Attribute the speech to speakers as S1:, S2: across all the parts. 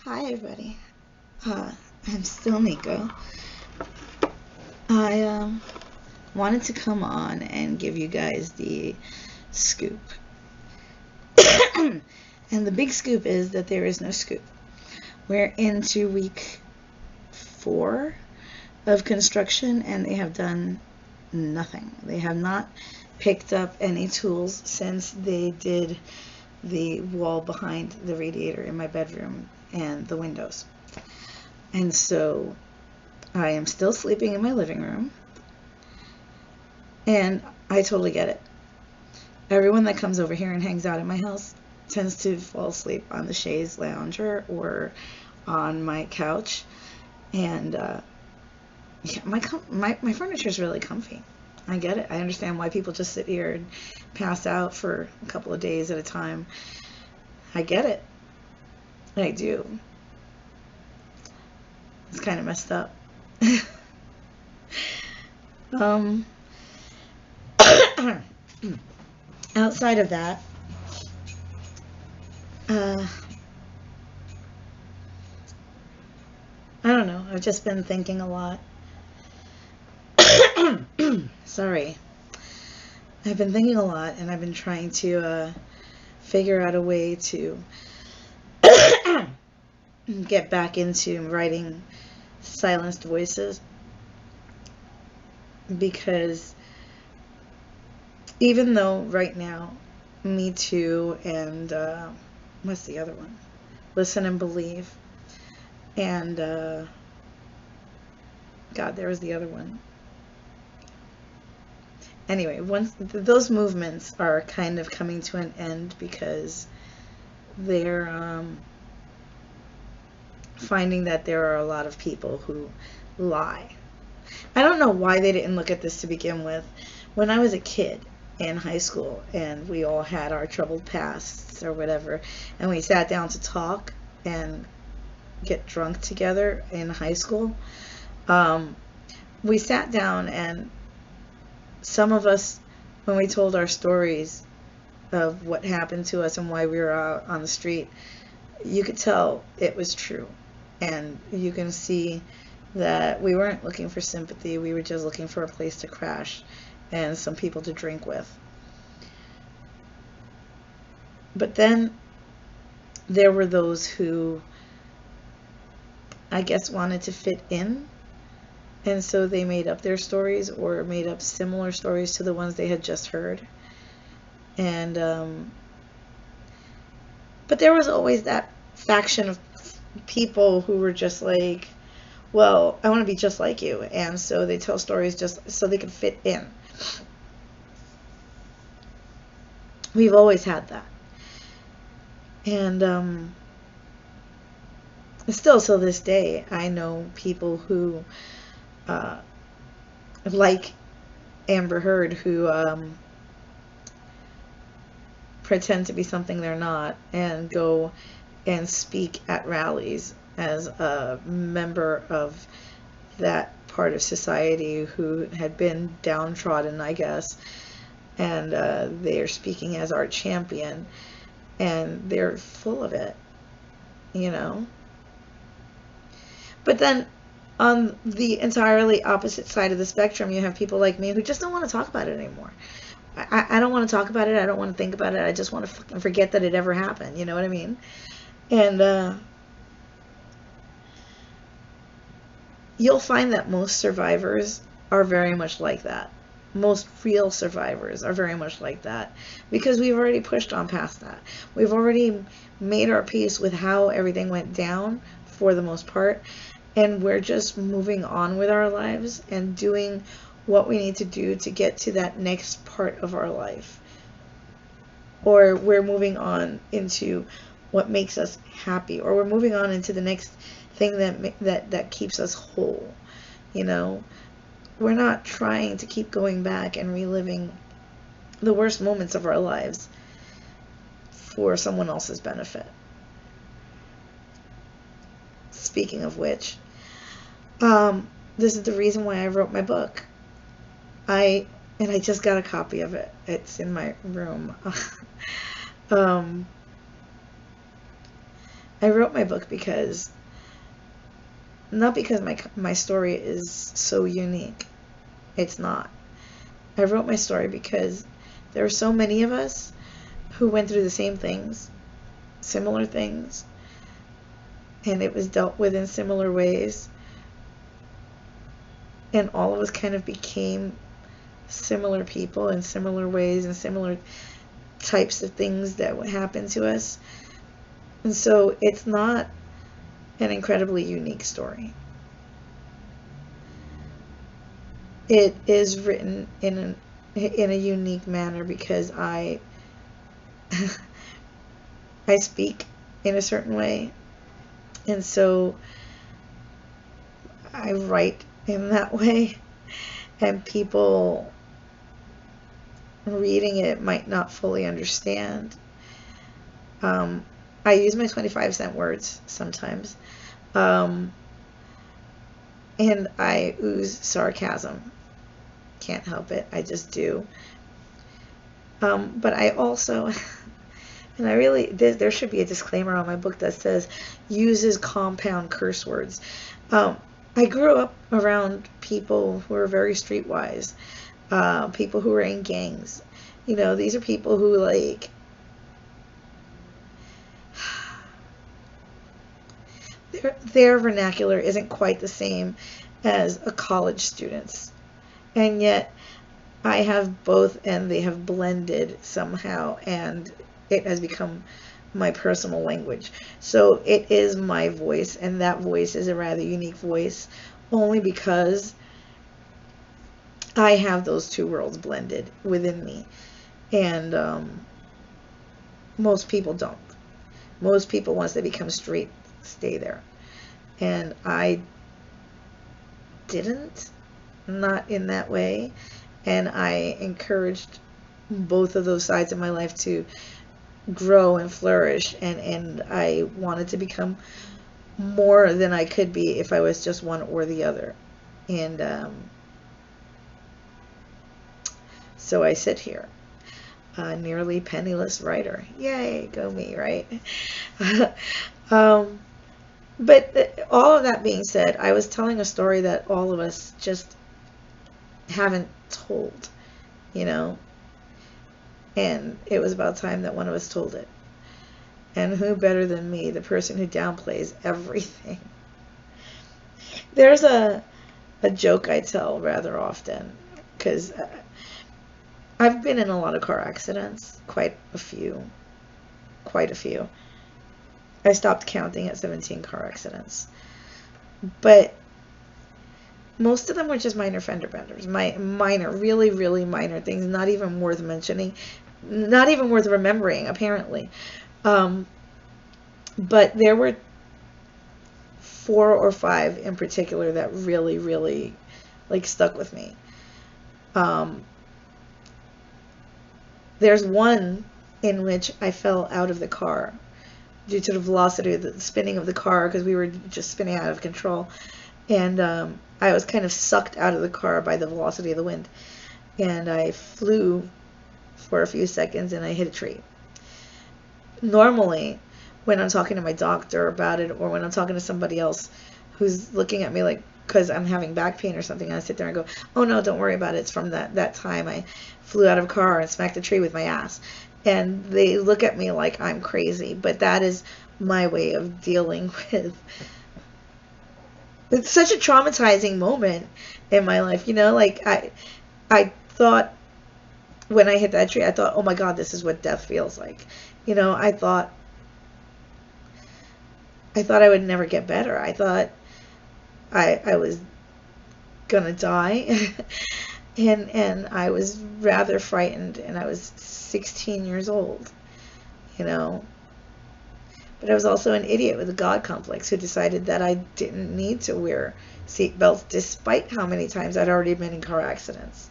S1: Hi, everybody. I'm still Nico. I wanted to come on and give you guys the scoop. And the big scoop is that there is no scoop. We're into week 4 of construction and they have done nothing. They have not picked up any tools since they did the wall behind the radiator in my bedroom and the windows. And so I am still sleeping in my living room, and I totally get it. Everyone that comes over here and hangs out in my house tends to fall asleep on the chaise lounger or on my couch, and yeah, my furniture is really comfy. I get it. I understand why people just sit here and pass out for a couple of days at a time. I get it. I do. It's kind of messed up. um, Outside of that, uh, I don't know. I've just been thinking a lot. Sorry. I've been thinking a lot, and I've been trying to figure out a way to get back into writing silenced voices, because even though right now Me Too and what's the other one? Listen and Believe, and God, there was the other one. Anyway, once those movements are kind of coming to an end because they're finding that there are a lot of people who lie. I don't know why they didn't look at this to begin with. When I was a kid in high school and we all had our troubled pasts or whatever, and we sat down to talk and get drunk together in high school, we sat down, and some of us, when we told our stories of what happened to us and why we were out on the street, you could tell it was true. And you can see that we weren't looking for sympathy, we were just looking for a place to crash and some people to drink with. But then there were those who, I guess, wanted to fit in, and so they made up their stories or made up similar stories to the ones they had just heard. And but there was always that faction of people who were just like, well, I want to be just like you, and so they tell stories just so they can fit in. We've always had that. And still till this day, I know people who like Amber Heard, who pretend to be something they're not and go and speak at rallies as a member of that part of society who had been downtrodden, I guess, and they are speaking as our champion, and they're full of it, you know. But then on the entirely opposite side of the spectrum, you have people like me who just don't want to talk about it anymore. I don't want to talk about it. I don't want to think about it. I just want to fucking forget that it ever happened. You know what I mean? And you'll find that most survivors are very much like that. Most real survivors are very much like that because we've already pushed on past that. We've already made our peace with how everything went down for the most part, and we're just moving on with our lives and doing what we need to do to get to that next part of our life. Or we're moving on into what makes us happy, or we're moving on into the next thing that keeps us whole. You know, we're not trying to keep going back and reliving the worst moments of our lives for someone else's benefit. Speaking of which, this is the reason why I wrote my book. I just got a copy of it. It's in my room. I wrote my book because, not because my story is so unique. It's not. I wrote my story because there are so many of us who went through the same things, similar things, and it was dealt with in similar ways. And all of us kind of became similar people in similar ways and similar types of things that would happen to us. And so it's not an incredibly unique story. It is written in a unique manner because I speak in a certain way, and so I write in that way, and people reading it might not fully understand. I use my 25-cent words sometimes, and I ooze sarcasm. Can't help it, I just do. But I also, and I really, there should be a disclaimer on my book that says uses compound curse words. I grew up around people who are very streetwise, people who are in gangs. You know, these are people who, like, their vernacular isn't quite the same as a college student's. And yet I have both, and they have blended somehow, and it has become my personal language. So it is my voice, and that voice is a rather unique voice only because I have those two worlds blended within me. And most people don't. Most people, once they become straight, stay there. And I didn't, not in that way. And I encouraged both of those sides of my life to grow and flourish, and I wanted to become more than I could be if I was just one or the other. And so I sit here, a nearly penniless writer. Yay, go me, right? But all of that being said, I was telling a story that all of us just haven't told, you know, and it was about time that one of us told it. And who better than me, the person who downplays everything? There's a joke I tell rather often, because I've been in a lot of car accidents, quite a few. I stopped counting at 17 car accidents. But most of them were just minor fender benders. Minor, really, really minor things, not even worth mentioning, not even worth remembering, apparently. But there were 4 or 5 in particular that really, really, like, stuck with me. There's one in which I fell out of the car due to the velocity of the spinning of the car, because we were just spinning out of control. And I was kind of sucked out of the car by the velocity of the wind. And I flew for a few seconds and I hit a tree. Normally, when I'm talking to my doctor about it, or when I'm talking to somebody else who's looking at me like, because I'm having back pain or something, I sit there and go, oh no, don't worry about it. It's from that time I flew out of a car and smacked a tree with my ass. And they look at me like I'm crazy. But that is my way of dealing with. It's such a traumatizing moment in my life, you know, like I thought when I hit that tree, I thought, oh my God, this is what death feels like. You know, I thought I would never get better. I thought I was gonna die. and I was rather frightened, and I was 16 years old, you know. But I was also an idiot with a God complex who decided that I didn't need to wear seat belts despite how many times I'd already been in car accidents.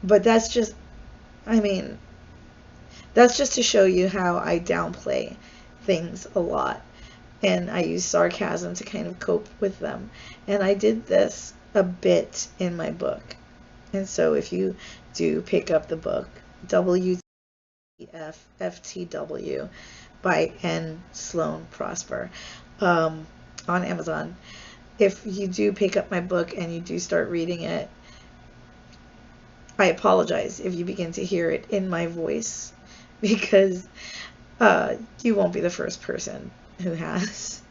S1: But that's just, I mean, that's just to show you how I downplay things a lot. And I use sarcasm to kind of cope with them. And I did this a bit in my book. And so if you do pick up the book, FTW by N. Sloan Prosper, on Amazon. If you do pick up my book and you do start reading it, I apologize if you begin to hear it in my voice, because you won't be the first person who has.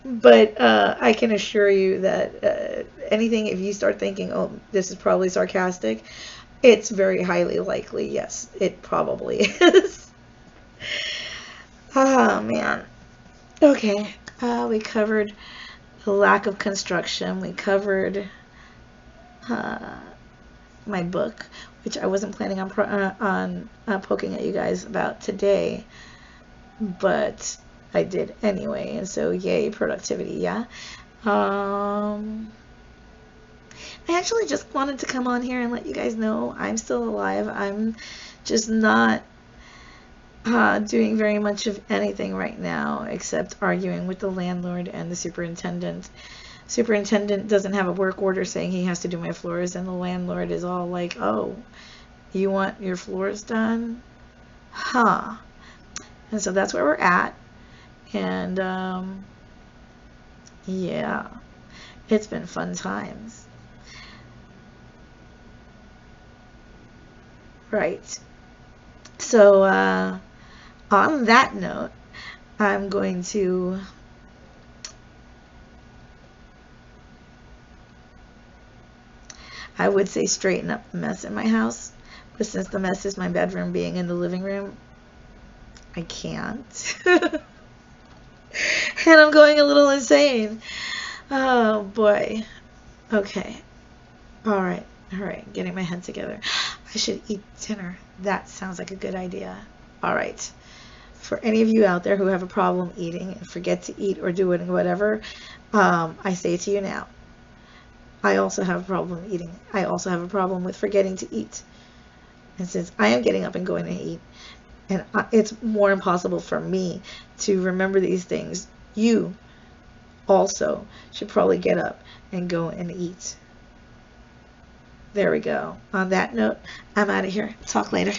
S1: But I can assure you that anything, if you start thinking, oh, this is probably sarcastic, it's very highly likely, yes, it probably is. Oh, man. Okay, we covered the lack of construction. We covered my book, which I wasn't planning on poking at you guys about today, but I did anyway, and so yay, productivity, yeah. I actually just wanted to come on here and let you guys know I'm still alive. I'm just not doing very much of anything right now except arguing with the landlord and the superintendent. Superintendent doesn't have a work order saying he has to do my floors, and the landlord is all like, oh, you want your floors done? Huh. And so that's where we're at. And yeah, it's been fun times. Right. So on that note, I'm going to I would say straighten up the mess in my house, but since the mess is my bedroom being in the living room, I can't. And I'm going a little insane. Oh boy. Okay. All right. Getting my head together. I should eat dinner. That sounds like a good idea. All right. For any of you out there who have a problem eating and forget to eat or do it and whatever, I say to you now, I also have a problem eating. I also have a problem with forgetting to eat. And since I am getting up and going to eat, and it's more impossible for me to remember these things, you also should probably get up and go and eat. There we go. On that note, I'm out of here. Talk later.